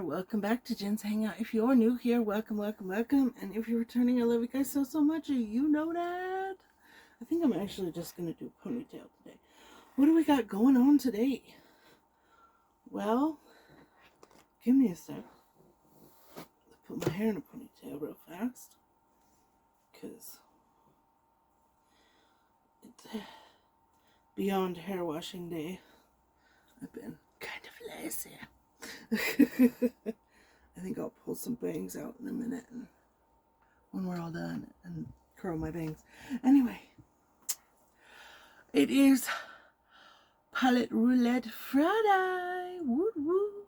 Welcome back to Jen's Hangout. If you're new here, welcome. And if you're returning, I love you guys so much. You know that. I think I'm actually just going to do a ponytail today. What do we got going on today? Well, give me a sec. Let's put my hair in a ponytail real fast. Because it's beyond hair washing day. I've been kind of lazy. I think I'll pull some bangs out in a minute and when we're all done and curl my bangs. Anyway, it is Palette Roulette Friday. Woot woot.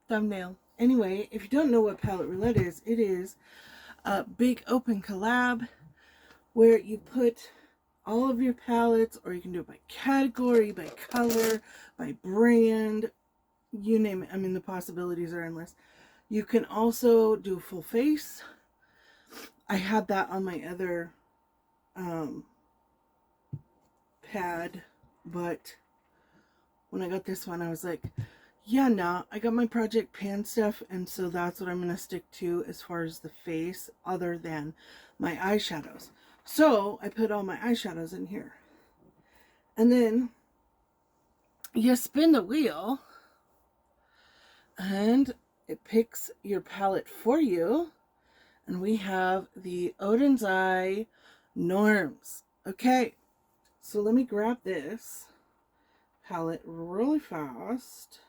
Thumbnail. Anyway, if you don't know what Palette Roulette is, it is a big open collab where you put all of your palettes, or you can do it by category, by color, by brand, you name it. I mean, the possibilities are endless. You can also do full face. I had that on my other pad, but when I got this one, I was like, yeah, nah, I got my Project Pan stuff, and so that's what I'm going to stick to as far as the face, other than my eyeshadows. So I put all my eyeshadows in here. And then you spin the wheel and it picks your palette for you. And we have the Odin's Eye Norms. Okay, so let me grab this palette really fast.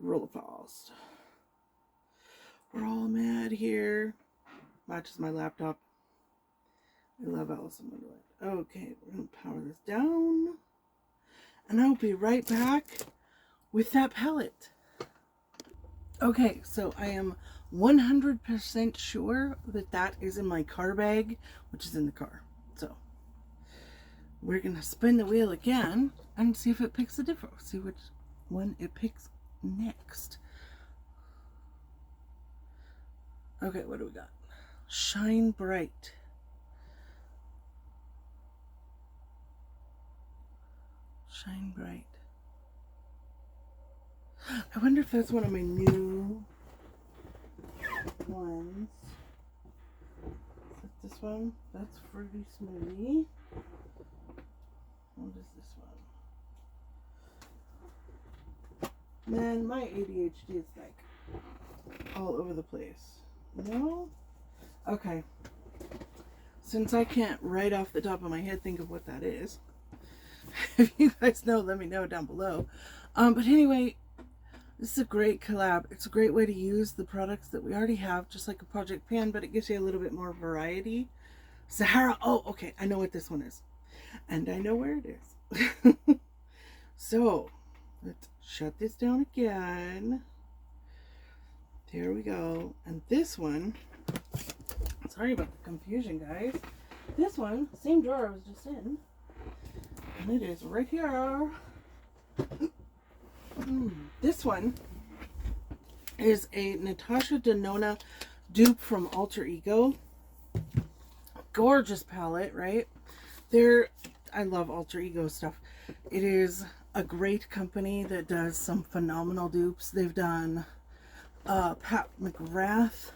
We're all mad here. Matches my laptop. I love Alice in Wonderland. Okay, we're going to power this down. And I'll be right back with that palette. Okay, so I am 100% sure that that is in my car bag, which is in the car. So we're going to spin the wheel again and see if it picks a different. See which one it picks next. Okay, what do we got? Shine Bright. Shine Bright. I wonder if that's one of my new ones. Is it this one? That's Fruity Smoothie. What is this one? Man, my ADHD is like all over the place. No? Okay. Since I can't right off the top of my head think of what that is, if you guys know, let me know down below. But anyway, this is a great collab. It's a great way to use the products that we already have, just like a Project Pan, but it gives you a little bit more variety. Sahara. Oh, okay. I know what this one is. And I know where it is. So, let's shut this down again. There we go. And this one, sorry about the confusion, guys. This one, same drawer I was just in. And it is right here. This one is a Natasha Denona dupe from Alter Ego. Gorgeous palette, right? I love Alter Ego stuff. It is a great company that does some phenomenal dupes. They've done Pat McGrath,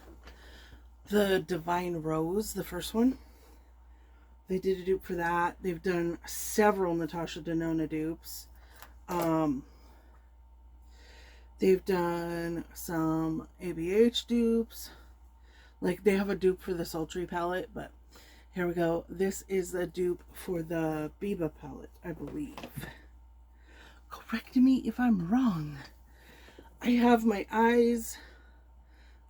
the Divine Rose, the first one. They did a dupe for that. They've done several Natasha Denona dupes. They've done some ABH dupes. Like, they have a dupe for the Sultry palette, but here we go. This is a dupe for the Biba palette, I believe. Correct me if I'm wrong. I have my eyes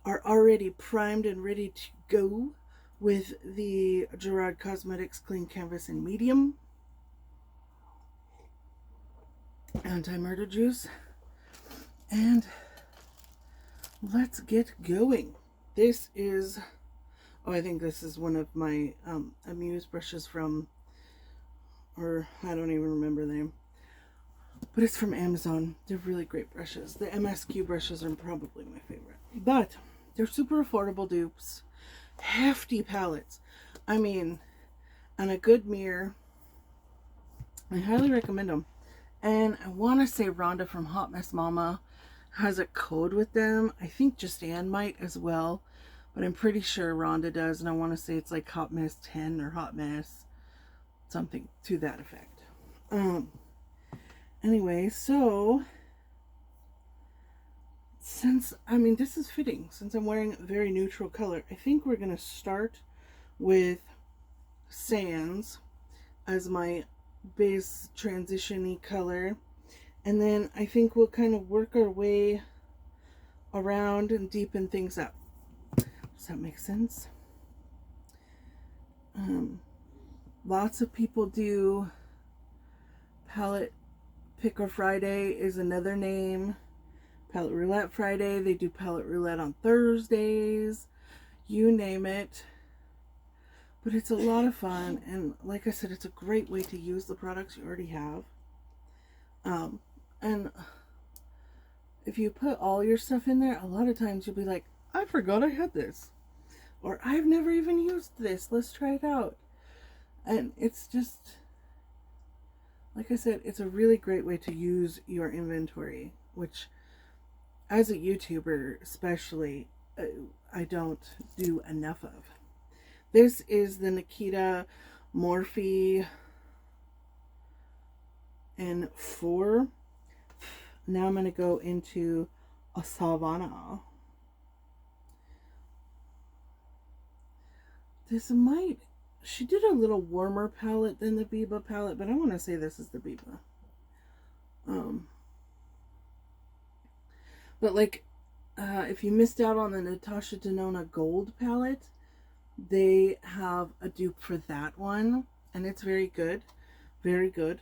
are already primed and ready to go with the Gerard Cosmetics Clean Canvas in Medium. Anti-murder juice. And let's get going. This is, oh, I think this is one of my Amuse brushes from, or I don't even remember the name. But it's from Amazon. They're really great brushes. The MSQ brushes are probably my favorite. But they're super affordable dupes. Hefty palettes. I mean, and a good mirror. I highly recommend them. And I want to say Rhonda from Hot Mess Mama has a code with them. I think just Ann might as well, but I'm pretty sure Rhonda does, and I want to say it's like Hot Mess 10 or Hot Mess, something to that effect. Anyway, so since, I mean, this is fitting, since I'm wearing a very neutral color, I think we're going to start with Sands as my base transition-y color. And then I think we'll kind of work our way around and deepen things up. Does that make sense? Lots of people do Palette Picker Friday is another name. Palette Roulette Friday. They do Palette Roulette on Thursdays. You name it. But it's a lot of fun. And like I said, it's a great way to use the products you already have. And if you put all your stuff in there, a lot of times you'll be like, I forgot I had this. Or I've never even used this. Let's try it out. And it's just, like I said, it's a really great way to use your inventory, which as a YouTuber especially, I don't do enough of. This is the Nikita Morphe N4. Now I'm going to go into a Savannah. This might, she did a little warmer palette than the Biba palette, but I want to say this is the Biba. But like, if you missed out on the Natasha Denona Gold palette, they have a dupe for that one, and it's very good. Very good.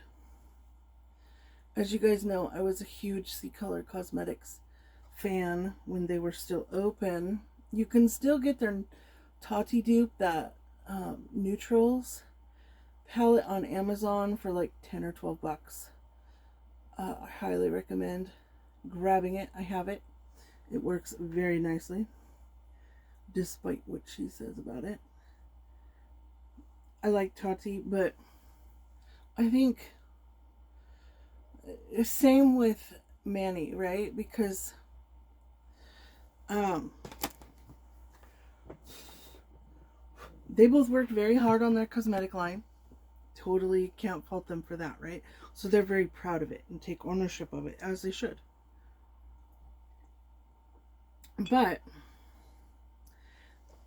As you guys know, I was a huge C Color Cosmetics fan when they were still open. You can still get their Tati dupe, that Neutrals palette on Amazon for like 10 or 12 bucks. I highly recommend grabbing it. I have it. It works very nicely, despite what she says about it. I like Tati, but I think same with Manny, right? Because they both worked very hard on their cosmetic line. Totally can't fault them for that, right? So they're very proud of it and take ownership of it, as they should. But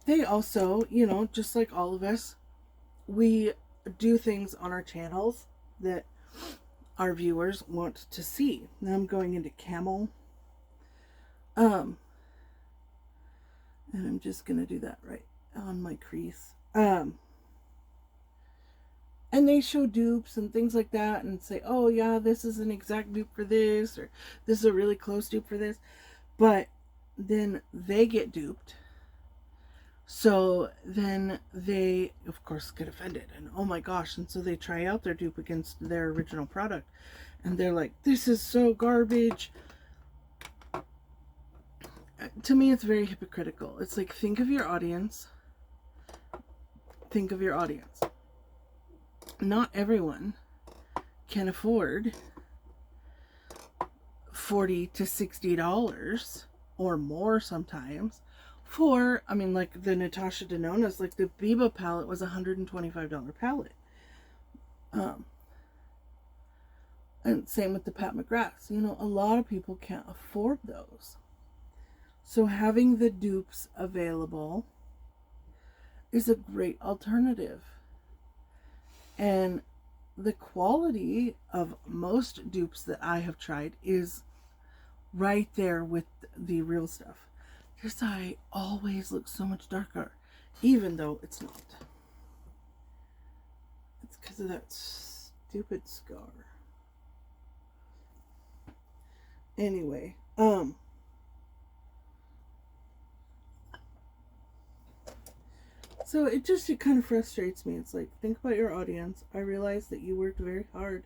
they also, you know, just like all of us, we do things on our channels that our viewers want to see. Now I'm going into Camel. And I'm just going to do that right on my crease. And they show dupes and things like that and say, oh yeah, this is an exact dupe for this, or this is a really close dupe for this. But then they get duped. So then they, of course, get offended. And oh my gosh. And so they try out their dupe against their original product. And they're like, this is so garbage. To me, it's very hypocritical. It's like, think of your audience. Think of your audience. Not everyone can afford $40 to $60 or more sometimes for, I mean, like the Natasha Denona's, like the Biba palette was a $125 palette. And same with the Pat McGrath's. You know, a lot of people can't afford those. So having the dupes available is a great alternative. And the quality of most dupes that I have tried is right there with the real stuff. This eye always looks so much darker, even though it's not. It's because of that stupid scar. Anyway, so it kind of frustrates me. It's like, think about your audience. I realize that you worked very hard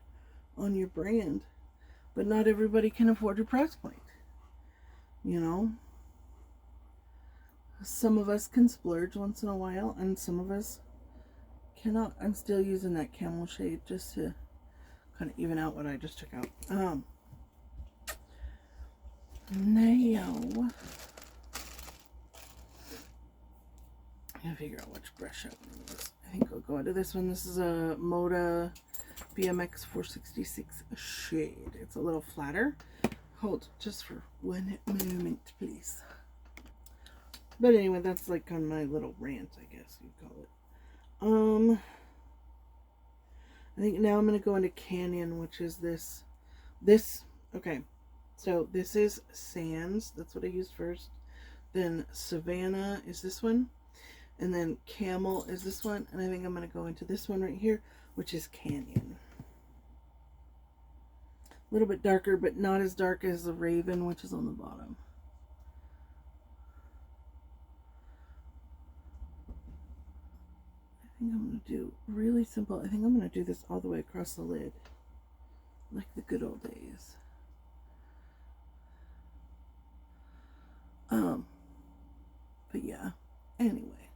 on your brand, but not everybody can afford your price point. You know? Some of us can splurge once in a while, and some of us cannot. I'm still using that camel shade just to kind of even out what I just took out. Now, I gotta figure out which brush I want to use. I think I'll go into this one. This is a Moda BMX 466 shade. It's a little flatter. Hold just for one moment, please. But anyway, that's like on my little rant, I guess you'd call it. I think now I'm going to go into Canyon, which is this, okay. So this is Sands. That's what I used first. Then Savannah is this one. And then Camel is this one. And I think I'm going to go into this one right here, which is Canyon. A little bit darker, but not as dark as the Raven, which is on the bottom. I think I'm going to do really simple. I think I'm going to do this all the way across the lid, like the good old days. But yeah, anyway,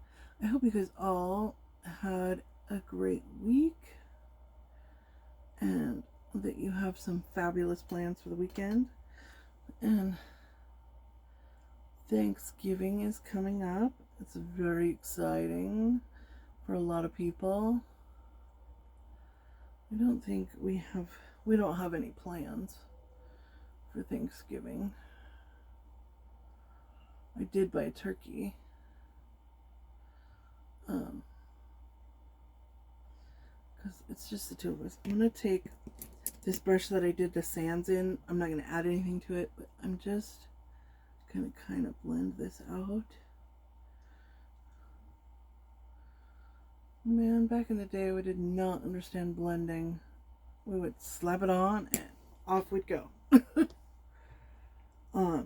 I hope you guys all had a great week and that you have some fabulous plans for the weekend. And Thanksgiving is coming up. It's very exciting for a lot of people. I don't think we don't have any plans for Thanksgiving. I did buy a turkey. Because it's just the two of us. I'm going to take this brush that I did the sands in. I'm not going to add anything to it, but I'm just going to kind of blend this out. Man, back in the day, we did not understand blending. We would slap it on and off we'd go. I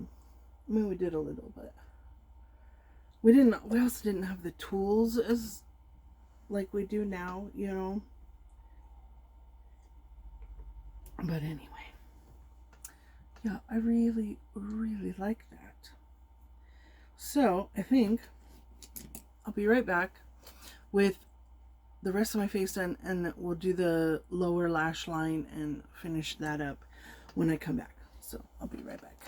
mean, we did a little, but we also didn't have the tools as like we do now, you know. But anyway, yeah, I really, really like that. So I think I'll be right back with the rest of my face done, and we'll do the lower lash line and finish that up when I come back. So I'll be right back.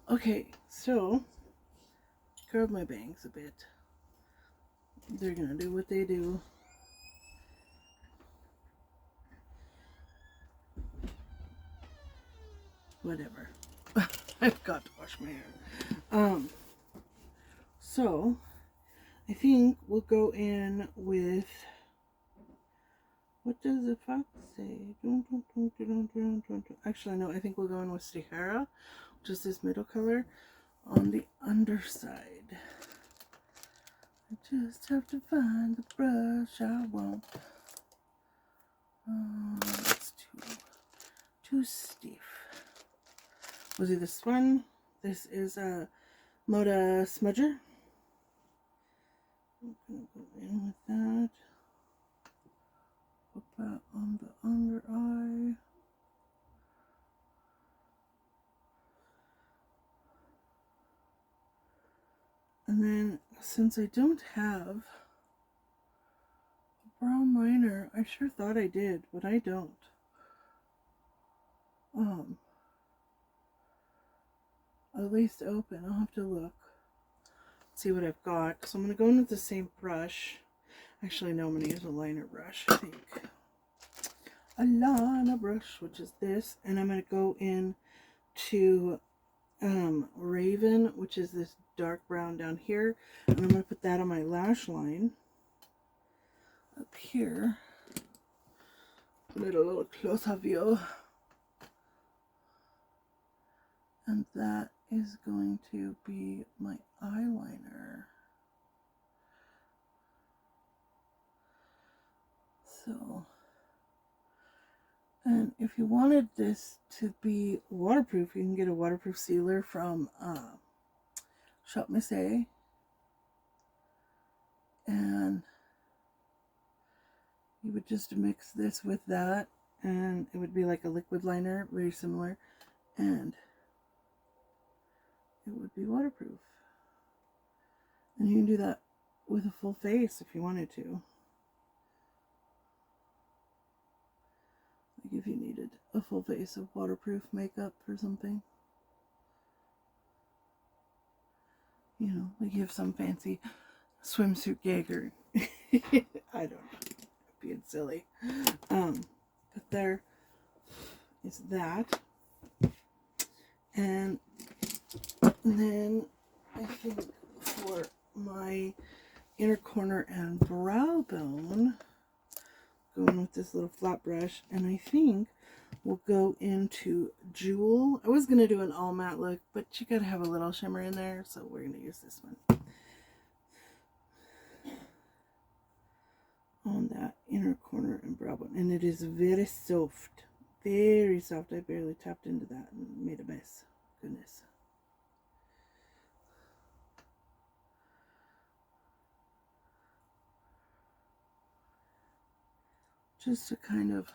Okay, so curled my bangs a bit. They're gonna do what they do. Whatever. I've got to wash my hair. So I think we'll go in with, what does the fox say? Actually, no, I think we'll go in with Sahara, which is this middle color on the underside. I just have to find the brush I want. It's too stiff. We'll do this one. This is a Moda Smudger. I'm going to go in with that. Put that on the under eye. And then, since I don't have a brown liner, I sure thought I did, but I don't. At least open. I'll have to look. See what I've got. So I'm going to go in with the same brush. Actually, no, I'm going to use a liner brush, I think. A liner brush, which is this. And I'm going to go in to Raven, which is this dark brown down here. And I'm going to put that on my lash line up here. Put it a little closer view. And that is going to be my eyeliner. So, and if you wanted this to be waterproof, you can get a waterproof sealer from Shop Miss A. And you would just mix this with that, and it would be like a liquid liner, very similar, and it would be waterproof. And you can do that with a full face if you wanted to. Like if you needed a full face of waterproof makeup or something. You know, like you have some fancy swimsuit gig or I don't know, being silly. But there is that. And then I think for my inner corner and brow bone, going with this little flat brush, and I think we'll go into Jewel. I was going to do an all matte look, but you got to have a little shimmer in there, so we're going to use this one on that inner corner and brow bone. And it is very soft. Very soft. I barely tapped into that and made a mess. Goodness. Just to kind of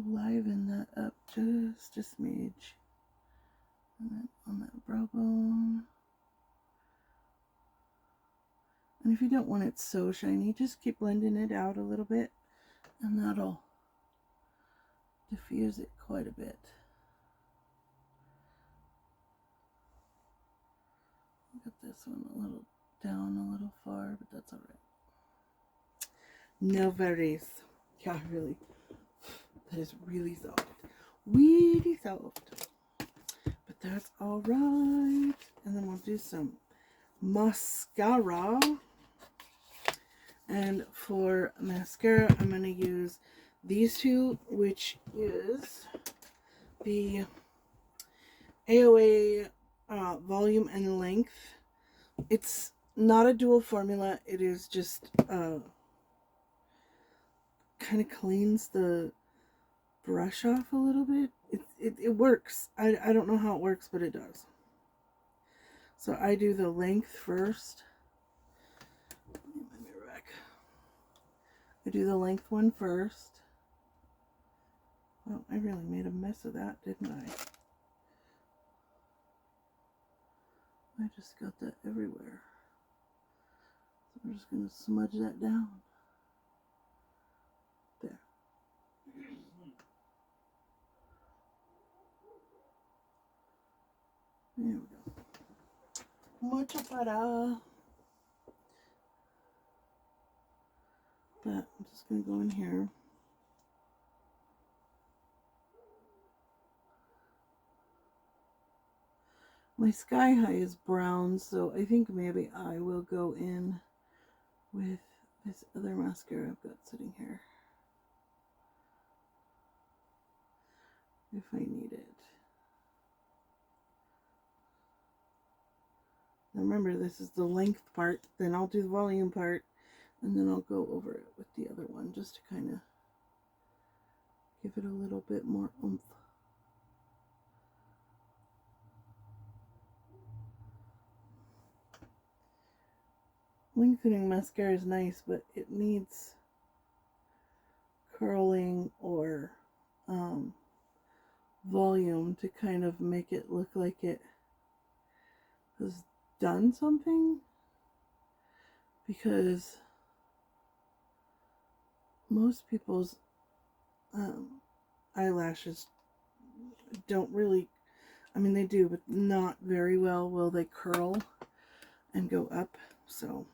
liven that up just a smidge. And then on that brow bone. And if you don't want it so shiny, just keep blending it out a little bit, and that'll diffuse it quite a bit. Got this one a little down, a little far, but that's all right. No worries. Yeah, really. That is really soft. Really soft. But that's all right. And then we'll do some mascara. And for mascara, I'm going to use these two, which is the AOA volume and length. It's not a dual formula. It is just kind of cleans the brush off a little bit. It works. I don't know how it works, but it does. So I do the length first. I do the length one first. Well, I really made a mess of that, didn't I? I just got that everywhere. So I'm just going to smudge that down. There. There we go. Mucho para. But I'm just going to go in here. My Sky High is brown, so I think maybe I will go in with this other mascara I've got sitting here, if I need it. Now remember, this is the length part, then I'll do the volume part, and then I'll go over it with the other one, just to kind of give it a little bit more oomph. Lengthening mascara is nice, but it needs curling or volume to kind of make it look like it has done something, because most people's eyelashes don't really, I mean they do, but not very well will they curl and go up. So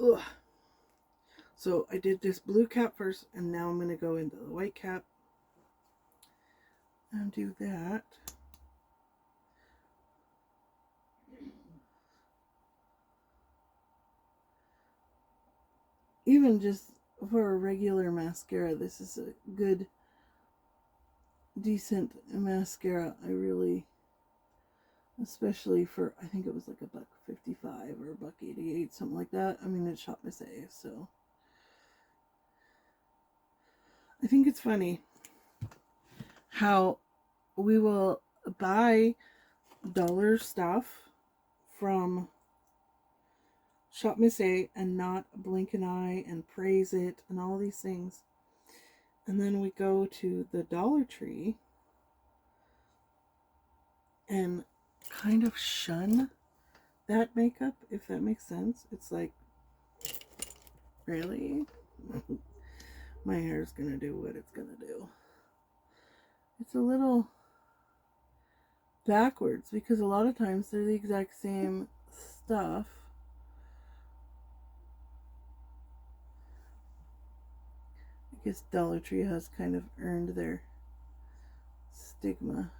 ugh. So I did this blue cap first, and now I'm going to go into the white cap and do that. Even just for a regular mascara, this is a good, decent mascara. I really, especially for, I think it was like $1.55 or $1.88, something like that. I mean, it's Shop Miss A, so I think it's funny how we will buy dollar stuff from Shop Miss A and not blink an eye and praise it and all these things. And then we go to the Dollar Tree and kind of shun that makeup, if that makes sense. It's like, really? My hair is going to do what it's going to do. It's a little backwards, because a lot of times they're the exact same stuff. I guess Dollar Tree has kind of earned their stigma.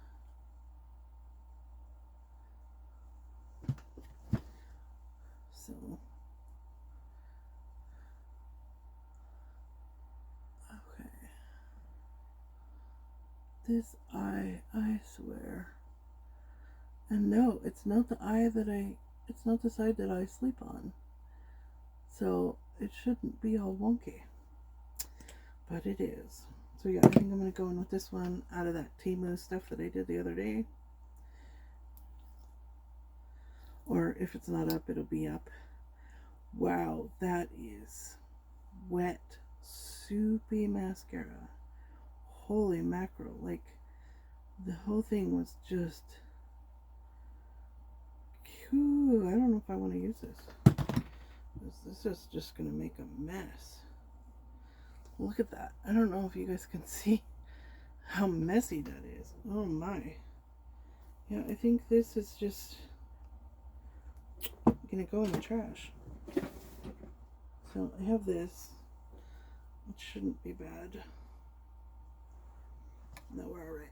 So, okay. This eye, I swear. And no, it's not the eye that it's not the side that I sleep on. So it shouldn't be all wonky. But it is. So yeah, I think I'm going to go in with this one out of that Temu stuff that I did the other day. Or if it's not up, it'll be up. Wow, that is wet, soupy mascara. Holy mackerel. Like, the whole thing was just... Ooh, I don't know if I want to use this. This is just going to make a mess. Look at that. I don't know if you guys can see how messy that is. Oh my. Yeah, I think this is just going to go in the trash. So I have this. It shouldn't be bad. No, we're alright.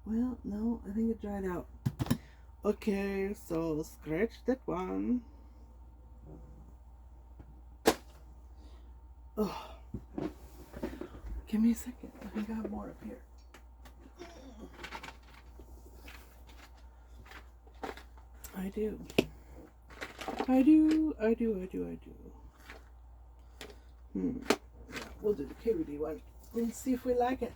Well, no, I think it dried out. Okay, so scratch that one. Oh, give me a second. I think I have more up here. I do. Yeah, we'll do the KVD one. Let's see if we like it.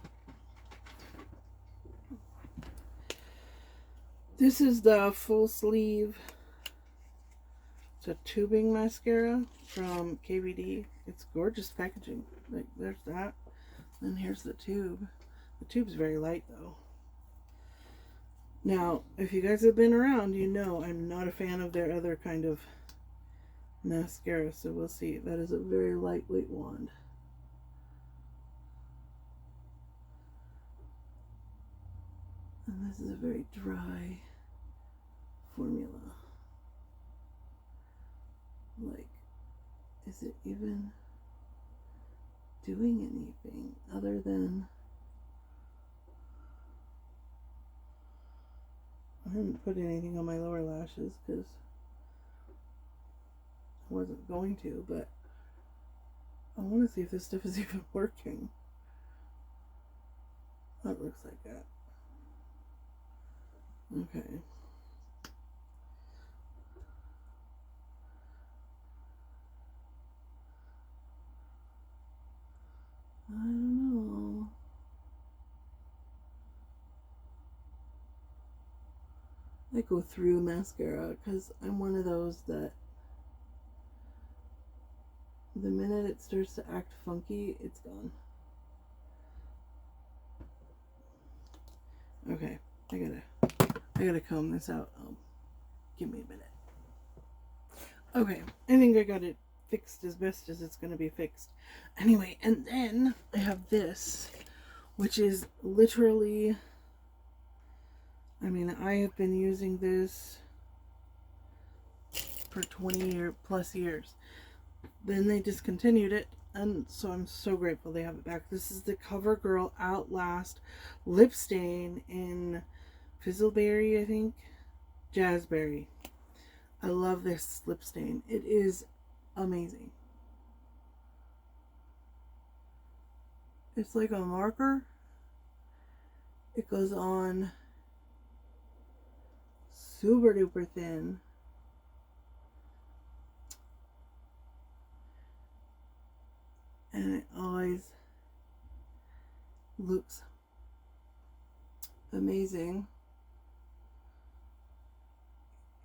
This is the full sleeve. It's a tubing mascara from KVD. It's gorgeous packaging. Like, there's that. And here's the tube. The tube's very light though. Now, if you guys have been around, you know I'm not a fan of their other kind of mascara. So we'll see. That is a very lightweight wand. And this is a very dry formula. Like, is it even doing anything other than... I haven't put anything on my lower lashes because I wasn't going to, but I want to see if this stuff is even working. That looks like that. Okay. I don't know. I go through mascara because I'm one of those that the minute it starts to act funky, it's gone. Okay, I gotta comb this out. Give me a minute. Okay, I think I got it fixed as best as it's gonna be fixed. Anyway, and then I have this, which is literally, I mean, I have been using this for 20 plus years. Then they discontinued it, and so I'm so grateful they have it back. This is the CoverGirl Outlast Lip Stain in Fizzleberry, I think. Jazzberry. I love this lip stain. It is amazing. It's like a marker. It goes on super duper thin. And it always looks amazing.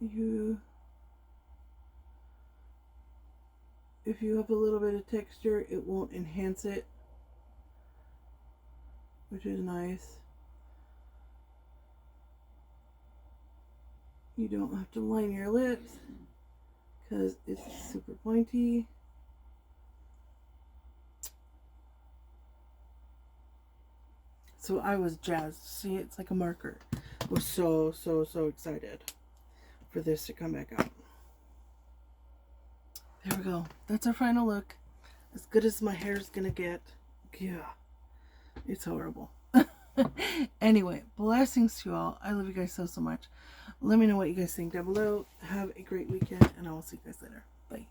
If you have a little bit of texture, it won't enhance it, which is nice. You don't have to line your lips because it's super pointy. So I was jazzed. See, it's like a marker. I was so excited for this to come back out. There we go. That's our final look. As good as my hair's gonna get. Yeah. It's horrible. Anyway, blessings to you all. I love you guys so much. Let me know what you guys think down below. Have a great weekend, and I will see you guys later. Bye.